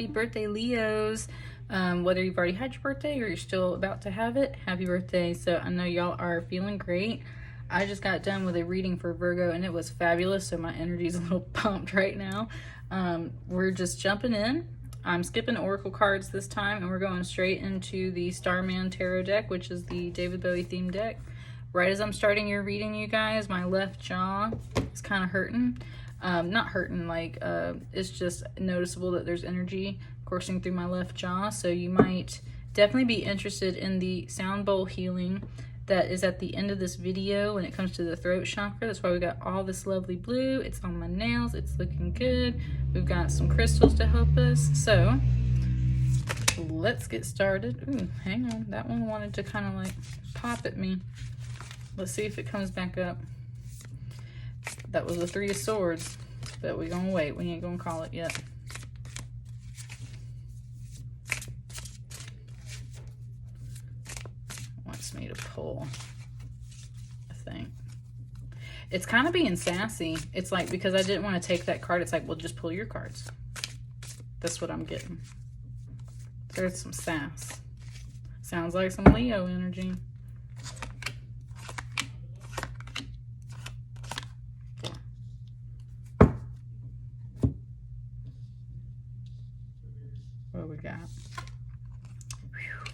happy birthday, Leos. Whether you've already had your birthday or you're still about to have it, happy birthday. So I know y'all are feeling great. I just got done with a reading for Virgo and it was fabulous, so my energy's a little pumped right now. We're just jumping in. I'm skipping oracle cards this time and we're going straight into the Starman Tarot deck, which is the David Bowie themed deck. Right as I'm starting your reading, you guys, my left jaw is kind of hurting. Not hurting, like it's just noticeable that there's energy coursing through my left jaw. So you might definitely be interested in the sound bowl healing that is at the end of this video when it comes to the throat chakra. That's why we got all this lovely blue. It's on my nails. It's looking good. We've got some crystals to help us. So let's get started. Ooh, hang on. That one wanted to kind of like pop at me. Let's see if it comes back up. That was a 3 of Swords, but we're gonna wait. We ain't gonna call it yet. Wants me to pull, I think. It's kind of being sassy. It's like, because I didn't want to take that card, it's like, well, just pull your cards. That's what I'm getting. There's some sass. Sounds like some Leo energy. What we got?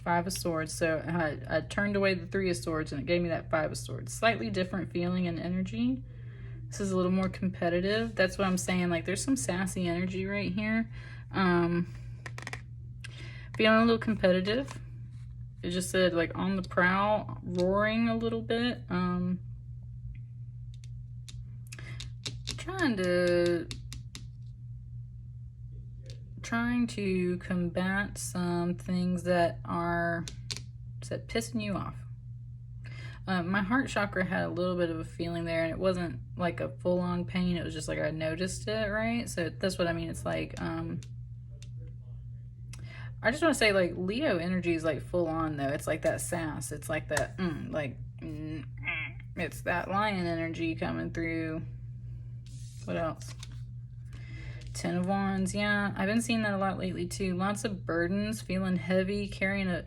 5 of Swords. So I turned away the 3 of Swords and it gave me that 5 of Swords. Slightly different feeling and energy. This is a little more competitive. That's what I'm saying. Like, there's some sassy energy right here. Feeling a little competitive. It just said, like, on the prowl, roaring a little bit. Trying to combat some things that are pissing you off. My heart chakra had a little bit of a feeling there, and it wasn't like a full-on pain. It was just like I noticed it, right? So that's what I mean. It's like, I just want to say, like, Leo energy is like full-on, though. It's like that sass. It's like that, it's that lion energy coming through. What else? 10 of Wands, yeah. I've been seeing that a lot lately too. Lots of burdens, feeling heavy, carrying a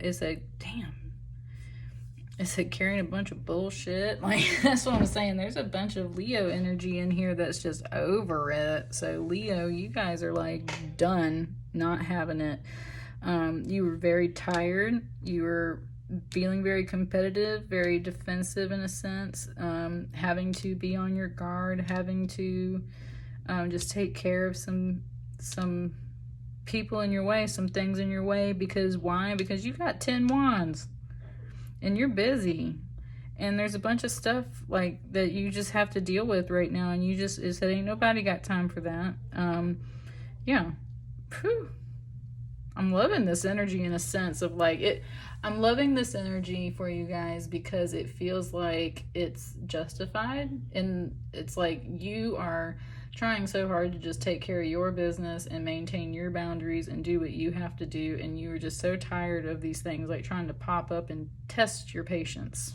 carrying a bunch of bullshit. Like, that's what I'm saying. There's a bunch of Leo energy in here that's just over it. So Leo, you guys are like done not having it. You were very tired. You were feeling very competitive, very defensive in a sense, having to be on your guard, having to just take care of some people in your way, some things in your way. Because why? Because you got 10 wands and you're busy and there's a bunch of stuff like that you just have to deal with right now, and you just, it said ain't nobody got time for that. Yeah. Whew. I'm loving this energy in a sense of like it. I'm loving this energy for you guys because it feels like it's justified, and it's like you are trying so hard to just take care of your business and maintain your boundaries and do what you have to do, and you were just so tired of these things like trying to pop up and test your patience.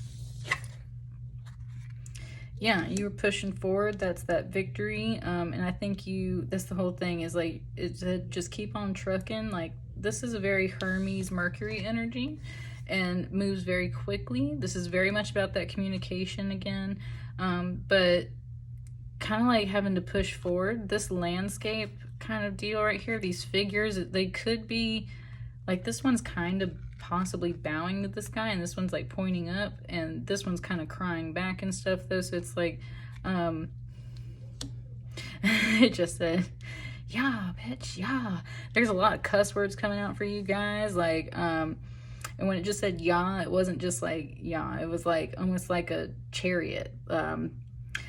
Yeah, you were pushing forward. That's that victory. And I think that's the whole thing, is like, it's just keep on trucking. Like, this is a very Hermes Mercury energy and moves very quickly. This is very much about that communication again. But kind of like having to push forward. This landscape kind of deal right here, these figures, they could be like, this one's kind of possibly bowing to this guy, and this one's like pointing up, and this one's kind of crying back and stuff though. So it's like, it just said, yeah, bitch, yeah. There's a lot of cuss words coming out for you guys. Like, and when it just said yeah, it wasn't just like yeah, it was like almost like a chariot.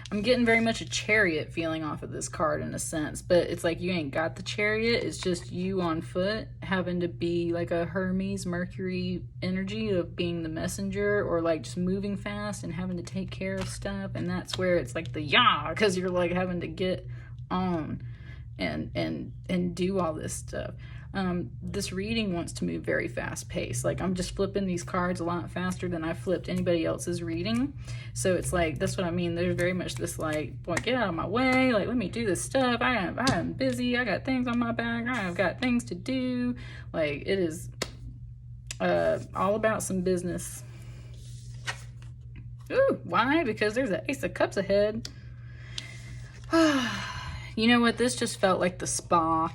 I'm getting very much a chariot feeling off of this card in a sense, but it's like you ain't got the chariot. It's just you on foot having to be like a Hermes Mercury energy of being the messenger, or like just moving fast and having to take care of stuff. And that's where it's like the yeah, because you're like having to get on and do all this stuff. This reading wants to move very fast paced. Like, I'm just flipping these cards a lot faster than I flipped anybody else's reading. So it's like, that's what I mean. There's very much this like, boy, get out of my way. Like, let me do this stuff. I'm busy. I got things on my back. I've got things to do. Like, it is all about some business. Ooh, why? Because there's an Ace of Cups ahead. You know what? This just felt like the spa.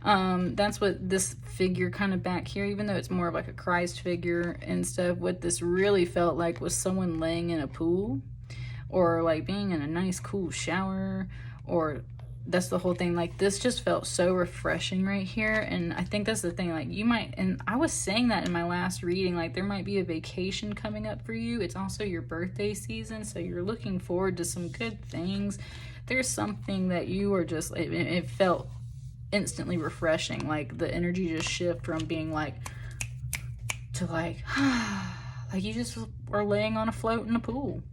That's what this figure kind of back here, even though it's more of like a Christ figure and stuff, what this really felt like was someone laying in a pool, or like being in a nice cool shower, or that's the whole thing. Like, this just felt so refreshing right here. And I think that's the thing, like, you might, and I was saying that in my last reading, like, there might be a vacation coming up for you. It's also your birthday season, so you're looking forward to some good things. There's something that you are just, it felt instantly refreshing. Like, the energy just shift from being like, to like, like you just are laying on a float in a pool.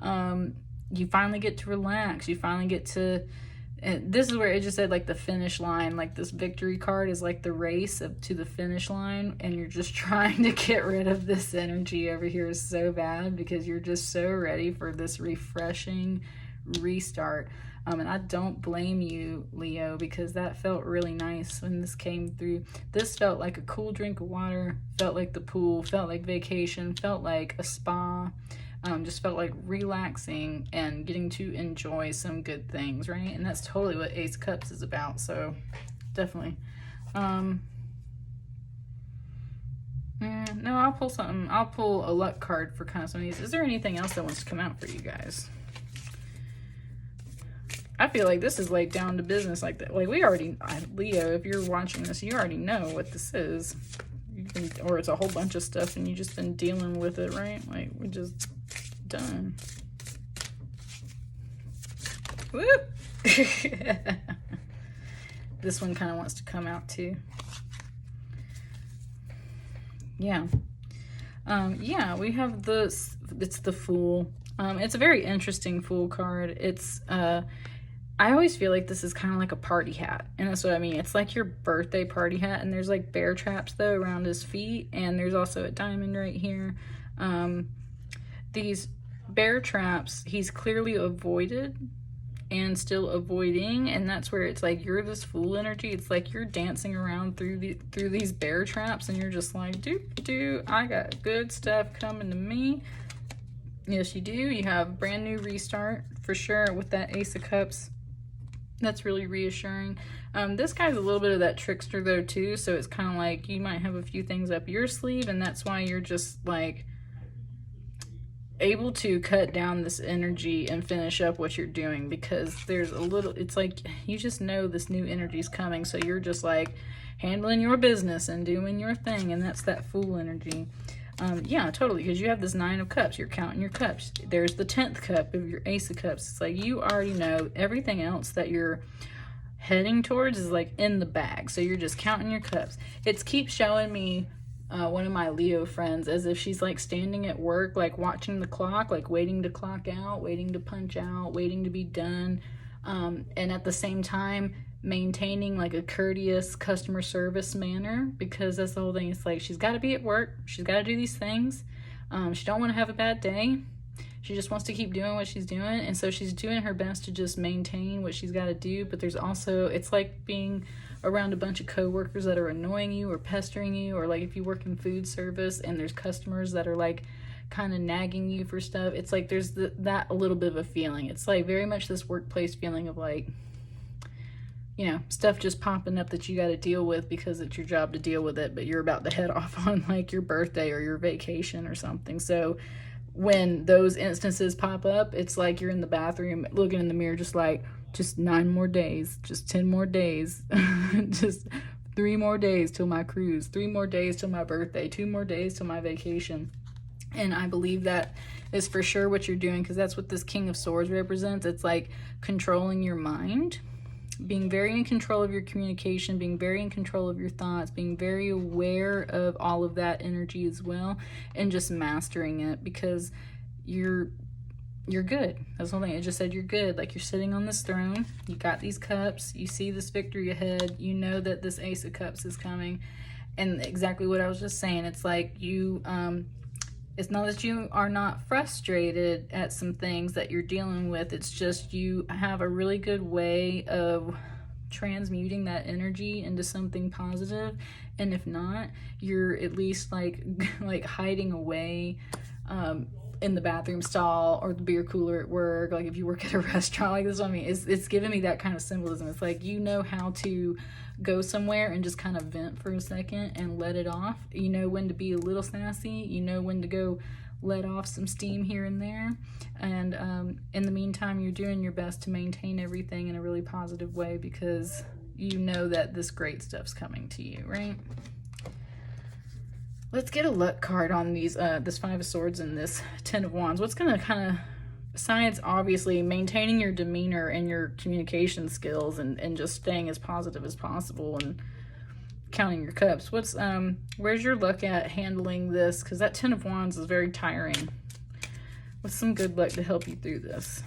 You finally get to relax. You finally get to, and this is where it just said like the finish line, like this victory card is like the race to the finish line, and you're just trying to get rid of this energy over here so bad because you're just so ready for this refreshing restart. And I don't blame you, Leo, because that felt really nice when this came through. This felt like a cool drink of water, felt like the pool, felt like vacation, felt like a spa. Just felt like relaxing and getting to enjoy some good things, right? And that's totally what Ace of Cups is about, so definitely. No, I'll pull something. I'll pull a luck card for kind of some of these. Is there anything else that wants to come out for you guys? I feel like this is like down to business like that. Like, we already, Leo, if you're watching this, you already know what this is. You can, or it's a whole bunch of stuff and you just been dealing with it, right? Like, we just done. Whoop! This one kind of wants to come out too. Yeah. Yeah, we have this, it's the Fool. It's a very interesting Fool card. It's, I always feel like this is kind of like a party hat, and that's what I mean. It's like your birthday party hat, and there's like bear traps though around his feet, and there's also a diamond right here. These bear traps he's clearly avoided and still avoiding, and that's where it's like you're this Fool energy. It's like you're dancing around through these bear traps, and you're just like, I got good stuff coming to me. Yes, you do. You have brand new restart for sure with that Ace of Cups. That's really reassuring. This guy's a little bit of that trickster though too, so it's kind of like you might have a few things up your sleeve, and that's why you're just like able to cut down this energy and finish up what you're doing, because there's a little, it's like you just know this new energy is coming, so you're just like handling your business and doing your thing, and that's that Fool energy. Yeah, totally, because you have this 9 of Cups. You're counting your cups. There's the 10th cup of your Ace of Cups. It's like you already know everything else that you're heading towards is like in the bag, so you're just counting your cups. It keeps showing me one of my Leo friends as if she's like standing at work, like watching the clock, like waiting to clock out, waiting to punch out, waiting to be done, and at the same time maintaining like a courteous customer service manner, because that's the whole thing. It's like she's got to be at work, she's got to do these things, she don't want to have a bad day, she just wants to keep doing what she's doing, and so she's doing her best to just maintain what she's got to do. But there's also, it's like being around a bunch of coworkers that are annoying you or pestering you, or like if you work in food service and there's customers that are like kind of nagging you for stuff. It's like there's that a little bit of a feeling. It's like very much this workplace feeling of like, you know, stuff just popping up that you got to deal with because it's your job to deal with it, but you're about to head off on like your birthday or your vacation or something. So when those instances pop up, it's like you're in the bathroom looking in the mirror, just like, just 9 more days, just 10 more days, just 3 more days till my cruise, 3 more days till my birthday, 2 more days till my vacation. And I believe that is for sure what you're doing, because that's what this King of Swords represents. It's like controlling your mind, being very in control of your communication, being very in control of your thoughts, being very aware of all of that energy as well, and just mastering it, because you're you're good. That's the whole thing. It just said you're good. Like, you're sitting on this throne. You got these cups. You see this victory ahead. You know that this Ace of Cups is coming. And exactly what I was just saying. It's like you, it's not that you are not frustrated at some things that you're dealing with. It's just you have a really good way of transmuting that energy into something positive. And if not, you're at least like hiding away in the bathroom stall or the beer cooler at work. Like if you work at a restaurant, like this is what I mean. It's giving me that kind of symbolism. It's like, you know how to go somewhere and just kind of vent for a second and let it off. You know when to be a little sassy. You know when to go let off some steam here and there. And in the meantime, you're doing your best to maintain everything in a really positive way, because you know that this great stuff's coming to you, right? Let's get a luck card on these this Five of Swords and this Ten of Wands. What's going to kind of, besides obviously maintaining your demeanor and your communication skills and just staying as positive as possible and counting your cups, what's where's your luck at handling this? Because that Ten of Wands is very tiring. What's some good luck to help you through this?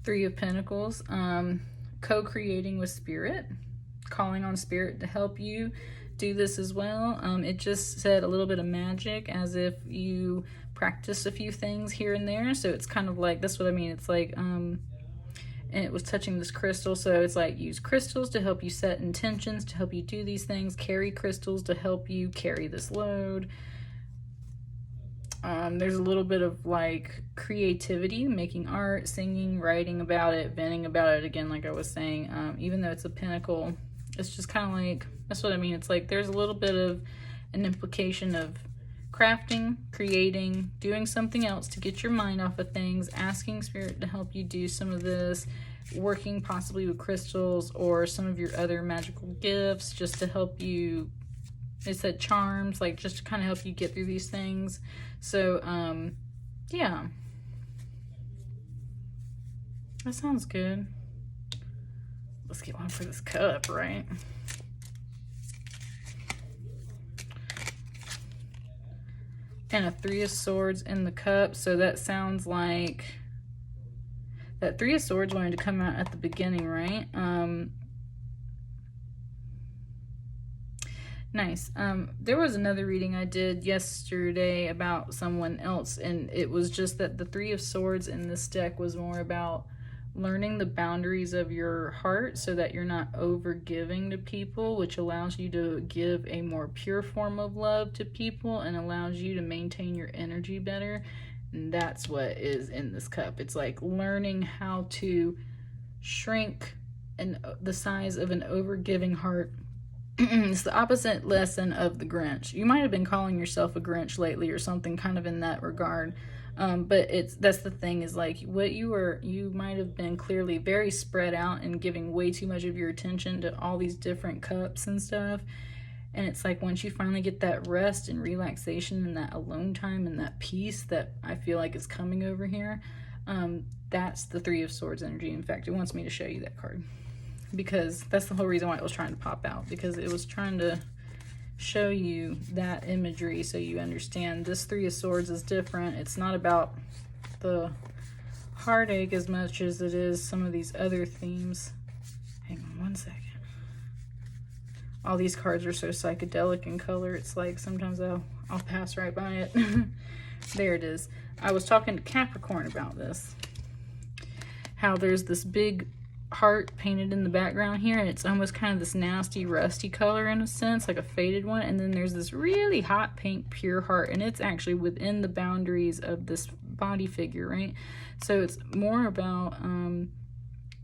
Three of Pentacles. Co-creating with Spirit, calling on Spirit to help you do this as well. It just said a little bit of magic, as if you practice a few things here and there. So it's kind of like, that's what I mean. It's like, and it was touching this crystal. So it's like, use crystals to help you set intentions, to help you do these things, carry crystals to help you carry this load. There's a little bit of like creativity, making art, singing, writing about it, venting about it. Again, like I was saying, even though it's a pentacle, it's just kind of like, that's what I mean. It's like there's a little bit of an implication of crafting, creating, doing something else to get your mind off of things, asking Spirit to help you do some of this, working possibly with crystals or some of your other magical gifts just to help you. It said charms, like just to kind of help you get through these things. So, yeah. That sounds good. Let's get one for this cup, right? And a Three of Swords in the cup. So that sounds like that Three of Swords wanted to come out at the beginning, right? Nice. There was another reading I did yesterday about someone else, and it was just that the Three of Swords in this deck was more about learning the boundaries of your heart so that you're not over giving to people, which allows you to give a more pure form of love to people and allows you to maintain your energy better. And that's what is in this cup. It's like learning how to shrink the size of an over-giving heart. It's the opposite lesson of the Grinch. You might have been calling yourself a Grinch lately or something kind of in that regard. But that's the thing, is like what you might have been clearly very spread out and giving way too much of your attention to all these different cups and stuff. And it's like once you finally get that rest and relaxation and that alone time and that peace that I feel like is coming over here, that's the Three of Swords energy. In fact, it wants me to show you that card, because that's the whole reason why it was trying to pop out, because it was trying to show you that imagery so you understand this Three of Swords is different. It's not about the heartache as much as it is some of these other themes. Hang on one second. All these cards are so psychedelic in color, it's like sometimes I'll pass right by it. There it is. I was talking to Capricorn about this, how there's this big heart painted in the background here, and it's almost kind of this nasty rusty color in a sense, like a faded one, and then there's this really hot pink pure heart, and it's actually within the boundaries of this body figure, right? So it's more about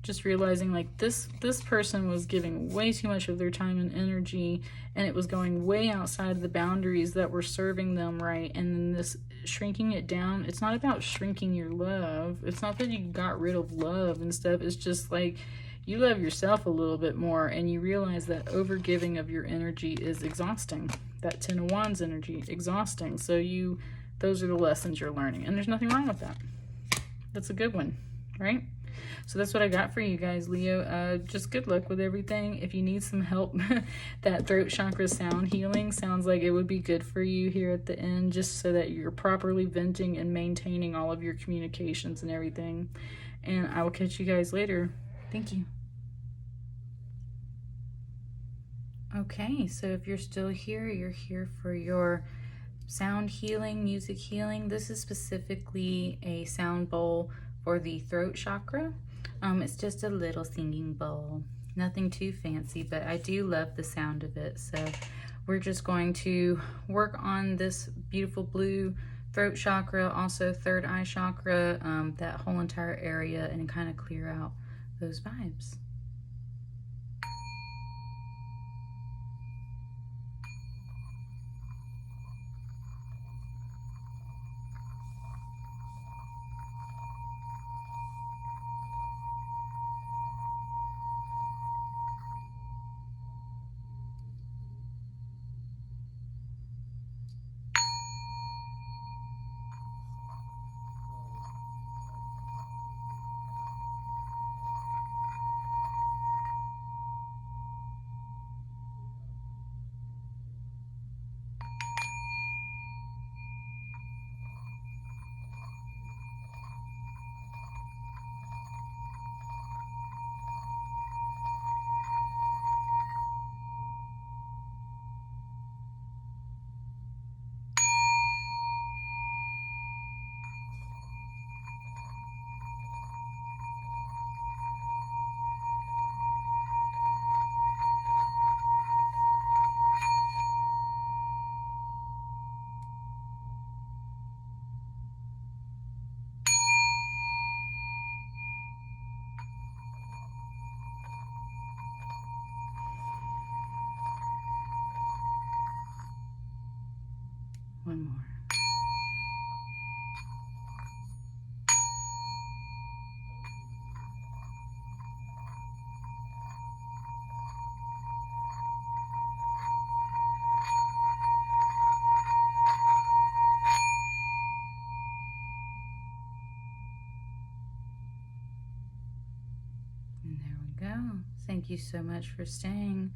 just realizing like this person was giving way too much of their time and energy, and it was going way outside of the boundaries that were serving them, right? And then this shrinking it down, it's not about shrinking your love. It's not that you got rid of love and stuff. It's just like you love yourself a little bit more, and you realize that overgiving of your energy is exhausting. That Ten of Wands energy, exhausting. So those are the lessons you're learning, and there's nothing wrong with that. That's a good one, right? So that's what I got for you guys, Leo. Just good luck with everything. If you need some help, that throat chakra sound healing sounds like it would be good for you here at the end, just so that you're properly venting and maintaining all of your communications and everything. And I will catch you guys later. Thank you. Okay, so if you're still here, you're here for your sound healing, music healing. This is specifically a sound bowl for the throat chakra. It's just a little singing bowl, nothing too fancy, but I do love the sound of it. So we're just going to work on this beautiful blue throat chakra, also third eye chakra, that whole entire area, and kind of clear out those vibes. One more. And there we go. Thank you so much for staying.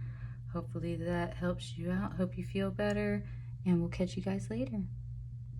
Hopefully that helps you out. Hope you feel better, and we'll catch you guys later.